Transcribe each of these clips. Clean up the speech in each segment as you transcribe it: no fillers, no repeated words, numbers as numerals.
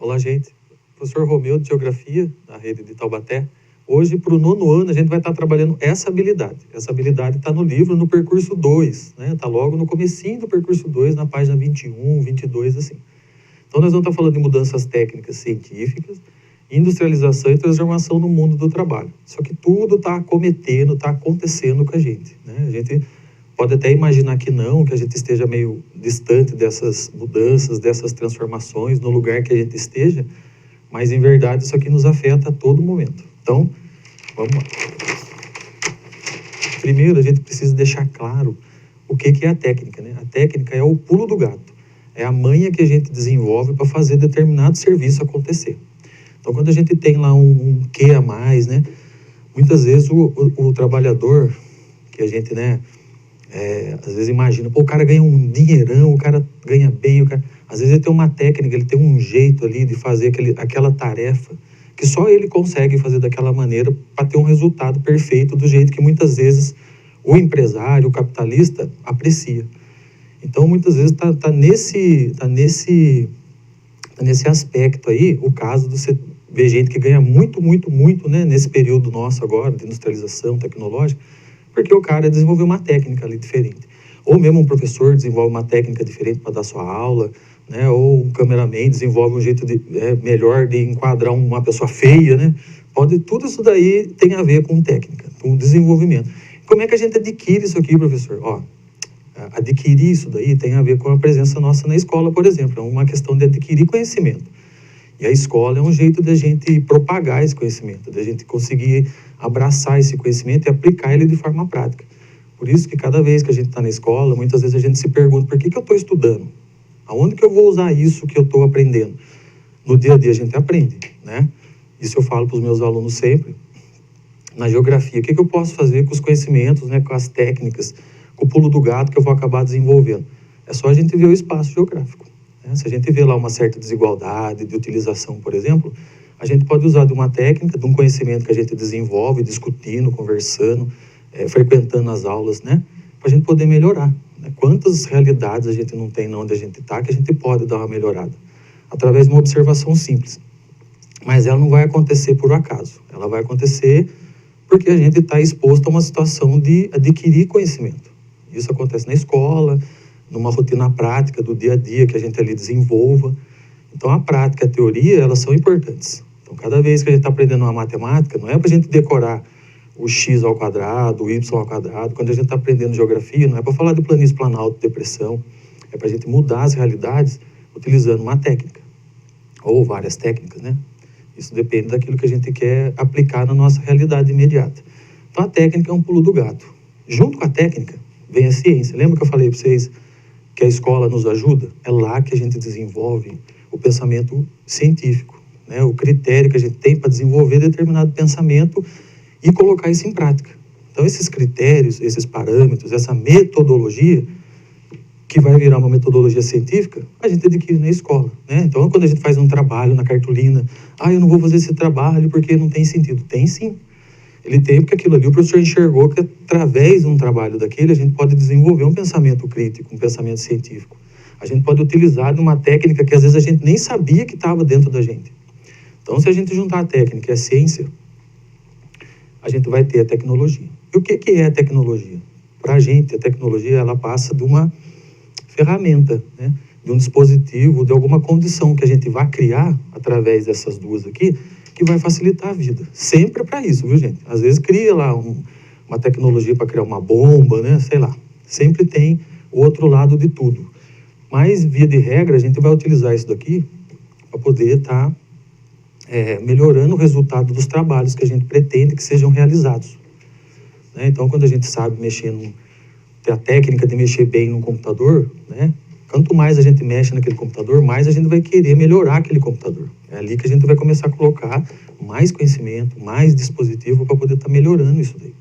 Olá, gente. Professor Romeu, de Geografia, da rede de Taubaté. Hoje, para o 9º ano, a gente vai estar trabalhando essa habilidade. Essa habilidade está no livro, no percurso 2, né? Está logo no comecinho do percurso 2, na página 21, 22, assim. Então, nós vamos estar falando de mudanças técnicas científicas, industrialização e transformação no mundo do trabalho. Só que tudo está acometendo, está acontecendo com a gente, né? A gente pode até imaginar que não, que a gente esteja meio distante dessas mudanças, dessas transformações, no lugar que a gente esteja, mas, em verdade, isso aqui nos afeta a todo momento. Então, vamos lá. Primeiro, a gente precisa deixar claro o que é a técnica, né? A técnica é o pulo do gato. É a manha que a gente desenvolve para fazer determinado serviço acontecer. Então, quando a gente tem lá um quê a mais, né? Muitas vezes o trabalhador, que a gente, né? Às vezes imagina, pô, o cara ganha um dinheirão, o cara ganha bem, às vezes ele tem uma técnica, ele tem um jeito ali de fazer aquela tarefa que só ele consegue fazer daquela maneira para ter um resultado perfeito do jeito que muitas vezes o empresário, o capitalista aprecia. Então, muitas vezes tá nesse aspecto aí, o caso de você ver gente que ganha muito, né, nesse período nosso agora, de industrialização tecnológica, porque o cara desenvolveu uma técnica ali diferente. Ou mesmo um professor desenvolve uma técnica diferente para dar sua aula, né? Ou um cameraman desenvolve um jeito melhor de enquadrar uma pessoa feia, né? Tudo isso daí tem a ver com técnica, com desenvolvimento. Como é que a gente adquire isso aqui, professor? Adquirir isso daí tem a ver com a presença nossa na escola, por exemplo. É uma questão de adquirir conhecimento. E a escola é um jeito de a gente propagar esse conhecimento, de a gente conseguir abraçar esse conhecimento e aplicar ele de forma prática. Por isso que cada vez que a gente está na escola, muitas vezes a gente se pergunta, por que eu estou estudando? Aonde que eu vou usar isso que eu estou aprendendo? No dia a dia a gente aprende, né? Isso eu falo para os meus alunos sempre. Na geografia, o que eu posso fazer com os conhecimentos, né, com as técnicas, com o pulo do gato que eu vou acabar desenvolvendo? É só a gente ver o espaço geográfico. Se a gente vê lá uma certa desigualdade de utilização, por exemplo, a gente pode usar de uma técnica, de um conhecimento que a gente desenvolve, discutindo, conversando, frequentando as aulas, né? Para a gente poder melhorar, né? Quantas realidades a gente não tem onde a gente está que a gente pode dar uma melhorada? Através de uma observação simples. Mas ela não vai acontecer por acaso. Ela vai acontecer porque a gente está exposto a uma situação de adquirir conhecimento. Isso acontece na escola, numa rotina prática do dia a dia que a gente ali desenvolva. Então, a prática e a teoria, elas são importantes. Então, cada vez que a gente está aprendendo uma matemática, não é para a gente decorar o x ao quadrado, o y ao quadrado. Quando a gente está aprendendo geografia, não é para falar de planície, planalto, depressão. É para a gente mudar as realidades utilizando uma técnica. Ou várias técnicas, né? Isso depende daquilo que a gente quer aplicar na nossa realidade imediata. Então, a técnica é um pulo do gato. Junto com a técnica, vem a ciência. Lembra que eu falei para vocês que a escola nos ajuda? É lá que a gente desenvolve o pensamento científico, né? O critério que a gente tem para desenvolver determinado pensamento e colocar isso em prática. Então, esses critérios, esses parâmetros, essa metodologia, que vai virar uma metodologia científica, a gente adquire na escola, né? Então, quando a gente faz um trabalho na cartolina, eu não vou fazer esse trabalho porque não tem sentido. Tem sim. Ele tem, porque aquilo ali o professor enxergou que através de um trabalho daquele a gente pode desenvolver um pensamento crítico, um pensamento científico. A gente pode utilizar de uma técnica que às vezes a gente nem sabia que estava dentro da gente. Então, se a gente juntar a técnica e a ciência, a gente vai ter a tecnologia. E o que é a tecnologia? Para a gente, a tecnologia, ela passa de uma ferramenta, né? De um dispositivo, de alguma condição que a gente vai criar através dessas duas aqui, que vai facilitar a vida. Sempre é para isso, viu, gente? Às vezes cria lá uma tecnologia para criar uma bomba, né? Sei lá. Sempre tem o outro lado de tudo. Mas, via de regra, a gente vai utilizar isso daqui para poder estar melhorando o resultado dos trabalhos que a gente pretende que sejam realizados, né? Então, quando a gente sabe mexer, ter a técnica de mexer bem no computador, né? Quanto mais a gente mexe naquele computador, mais a gente vai querer melhorar aquele computador. É ali que a gente vai começar a colocar mais conhecimento, mais dispositivo para poder estar melhorando isso daí.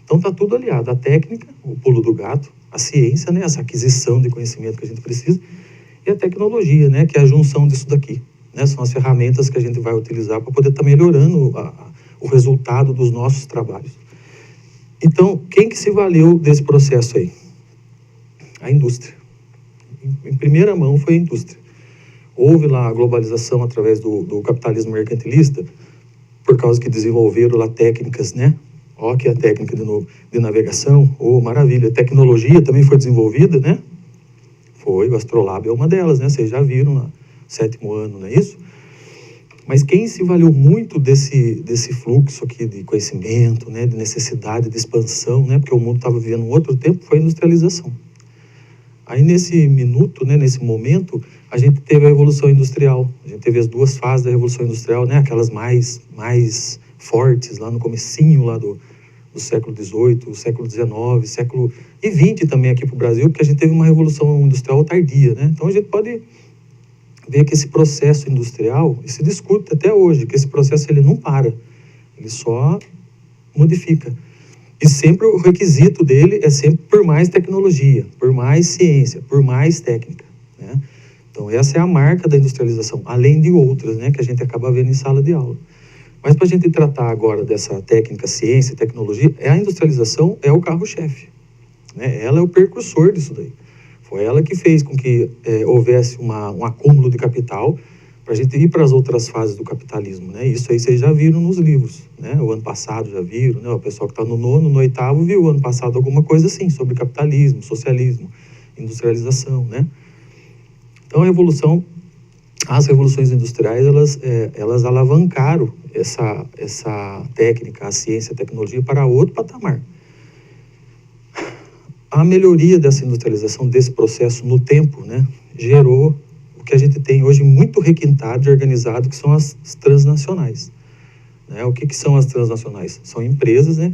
Então, está tudo aliado. A técnica, o pulo do gato, a ciência, né? Essa aquisição de conhecimento que a gente precisa, e a tecnologia, né? Que é a junção disso daqui, né? São as ferramentas que a gente vai utilizar para poder estar melhorando o resultado dos nossos trabalhos. Então, quem que se valeu desse processo aí? A indústria. Em primeira mão foi a indústria. houve lá a globalização através do capitalismo mercantilista, por causa que desenvolveram lá técnicas, né? Ó, que é a técnica de navegação, maravilha. A tecnologia também foi desenvolvida, né? Foi, o Astrolab é uma delas, né? Vocês já viram lá, 7º ano, não é isso? Mas quem se valeu muito desse fluxo aqui de conhecimento, né? De necessidade, de expansão, né? Porque o mundo estava vivendo um outro tempo, foi a industrialização. Aí nesse minuto, né? Nesse momento, a gente teve a Revolução Industrial. A gente teve as 2 fases da Revolução Industrial, né? Aquelas mais fortes, lá no comecinho lá do século XVIII, século XIX, e XX também aqui para o Brasil, porque a gente teve uma Revolução Industrial tardia, né? Então a gente pode ver que esse processo industrial, e se discute até hoje, que esse processo ele não para, ele só modifica. E sempre o requisito dele é sempre por mais tecnologia, por mais ciência, por mais técnica, né? Então essa é a marca da industrialização, além de outras, né, que a gente acaba vendo em sala de aula. Mas para a gente tratar agora dessa técnica, ciência e tecnologia, a industrialização é o carro-chefe, né? Ela é o precursor disso daí. Foi ela que fez com que houvesse um acúmulo de capital para a gente ir para as outras fases do capitalismo, né? Isso aí vocês já viram nos livros, né? O ano passado já viram, né? O pessoal que está no 9º, no 8º viu o ano passado alguma coisa assim, sobre capitalismo, socialismo, industrialização, né? Então as revoluções industriais, elas alavancaram essa técnica, a ciência, a tecnologia para outro patamar. A melhoria dessa industrialização, desse processo no tempo, né, gerou o que a gente tem hoje muito requintado e organizado, que são as transnacionais, né? O que são as transnacionais? São empresas, né,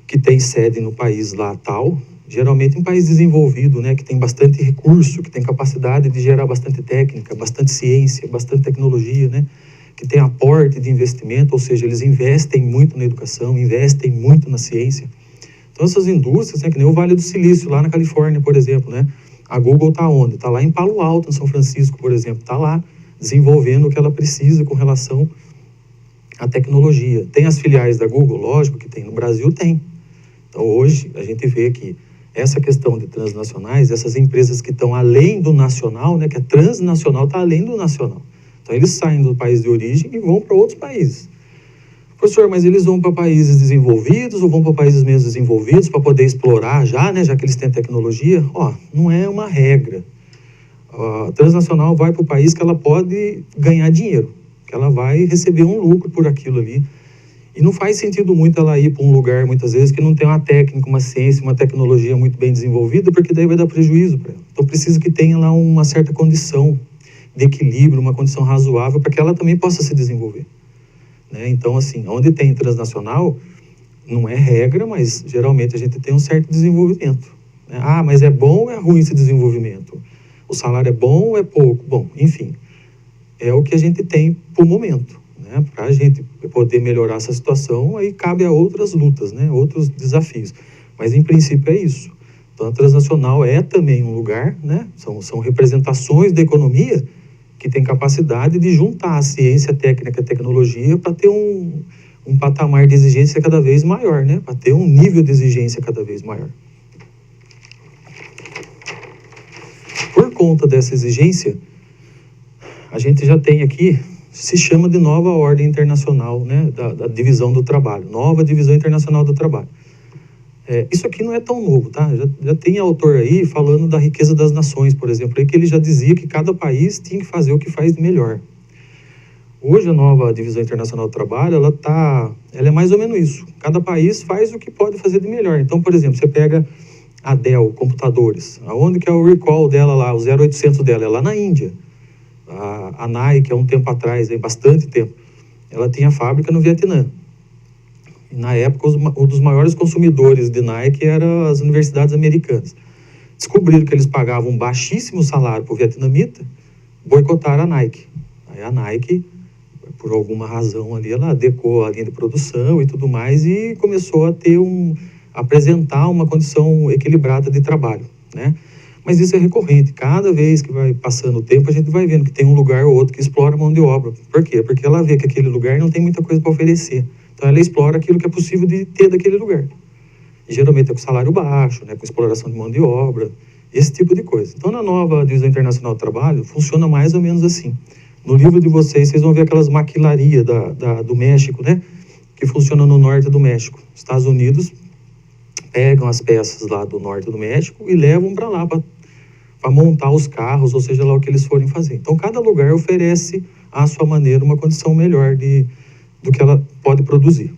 que têm sede no país lá tal, geralmente em país desenvolvido, né, que tem bastante recurso, que tem capacidade de gerar bastante técnica, bastante ciência, bastante tecnologia, né, que tem aporte de investimento, ou seja, eles investem muito na educação, investem muito na ciência. Então essas indústrias, né, que nem o Vale do Silício, lá na Califórnia, por exemplo, né, a Google está onde? Está lá em Palo Alto, em São Francisco, por exemplo, está lá desenvolvendo o que ela precisa com relação à tecnologia. Tem as filiais da Google? Lógico que tem, no Brasil tem. Então hoje a gente vê que essa questão de transnacionais, essas empresas que estão além do nacional, né, que é transnacional, está além do nacional. Então eles saem do país de origem e vão para outros países. Professor, mas eles vão para países desenvolvidos ou vão para países menos desenvolvidos para poder explorar já, né, já que eles têm tecnologia? Não é uma regra. A transnacional vai para o país que ela pode ganhar dinheiro, que ela vai receber um lucro por aquilo ali. E não faz sentido muito ela ir para um lugar, muitas vezes, que não tem uma técnica, uma ciência, uma tecnologia muito bem desenvolvida, porque daí vai dar prejuízo para ela. Então precisa que tenha lá uma certa condição de equilíbrio, uma condição razoável, para que ela também possa se desenvolver, né? Então, assim, onde tem transnacional, não é regra, mas geralmente a gente tem um certo desenvolvimento, né? Mas é bom ou é ruim esse desenvolvimento? O salário é bom ou é pouco? Bom, enfim, é o que a gente tem por momento, né? Para a gente poder melhorar essa situação, aí cabe a outras lutas, né? Outros desafios. Mas, em princípio, é isso. Então, a transnacional é também um lugar, né? São representações da economia que tem capacidade de juntar a ciência, a técnica, a tecnologia para ter um patamar de exigência cada vez maior, né? Para ter um nível de exigência cada vez maior. Por conta dessa exigência, a gente já tem aqui, se chama de nova ordem internacional, né? Da divisão do trabalho, nova divisão internacional do trabalho. Isso aqui não é tão novo, tá? Já tem autor aí falando da riqueza das nações, por exemplo, aí que ele já dizia que cada país tinha que fazer o que faz de melhor. Hoje a nova divisão internacional do trabalho, ela é mais ou menos isso. Cada país faz o que pode fazer de melhor. Então, por exemplo, você pega a Dell Computadores, aonde que é o recall dela lá, o 0800 dela? É lá na Índia. A Nike, há um tempo atrás, bastante tempo, ela tinha fábrica no Vietnã. Na época, um dos maiores consumidores de Nike eram as universidades americanas. Descobriram que eles pagavam um baixíssimo salário para o vietnamita, boicotaram a Nike. Aí a Nike, por alguma razão ali, ela adequou a linha de produção e tudo mais e começou a apresentar uma condição equilibrada de trabalho, né? Mas isso é recorrente. Cada vez que vai passando o tempo, a gente vai vendo que tem um lugar ou outro que explora a mão de obra. Por quê? Porque ela vê que aquele lugar não tem muita coisa para oferecer. Então, ela explora aquilo que é possível de ter daquele lugar. E, geralmente, é com salário baixo, né, com exploração de mão de obra Esse tipo de coisa. Então, na nova Divisão Internacional do Trabalho, funciona mais ou menos assim. No livro de vocês vão ver aquelas maquilarias do México, né? Que funcionam no norte do México. Estados Unidos pegam as peças lá do norte do México e levam para lá para montar os carros, ou seja lá o que eles forem fazer. Então, cada lugar oferece, à sua maneira, uma condição melhor do que ela pode produzir.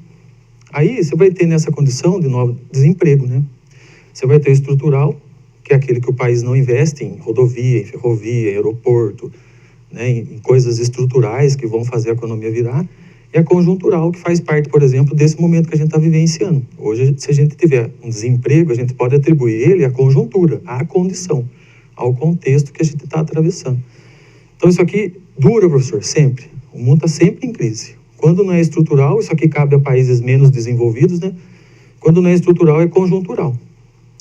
Aí, você vai ter nessa condição de novo desemprego, né? Você vai ter estrutural, que é aquele que o país não investe em rodovia, em ferrovia, em aeroporto, né, em coisas estruturais que vão fazer a economia virar, e a conjuntural, que faz parte, por exemplo, desse momento que a gente está vivenciando. Hoje, se a gente tiver um desemprego, a gente pode atribuir ele à conjuntura, à condição, ao contexto que a gente está atravessando. Então, isso aqui dura, professor, sempre. O mundo está sempre em crise. Quando não é estrutural, isso aqui cabe a países menos desenvolvidos, né? Quando não é estrutural, é conjuntural.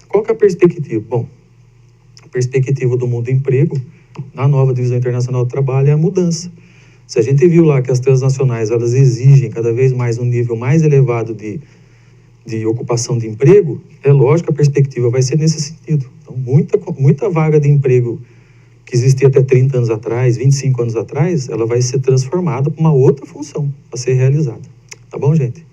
Qual que é a perspectiva? Bom, a perspectiva do mundo do emprego, na nova Divisão Internacional do Trabalho, é a mudança. Se a gente viu lá que as transnacionais, elas exigem cada vez mais um nível mais elevado de ocupação de emprego, é lógico que a perspectiva vai ser nesse sentido. Então, muita vaga de emprego que existia até 30 anos atrás, 25 anos atrás, ela vai ser transformada para uma outra função, para ser realizada. Tá bom, gente?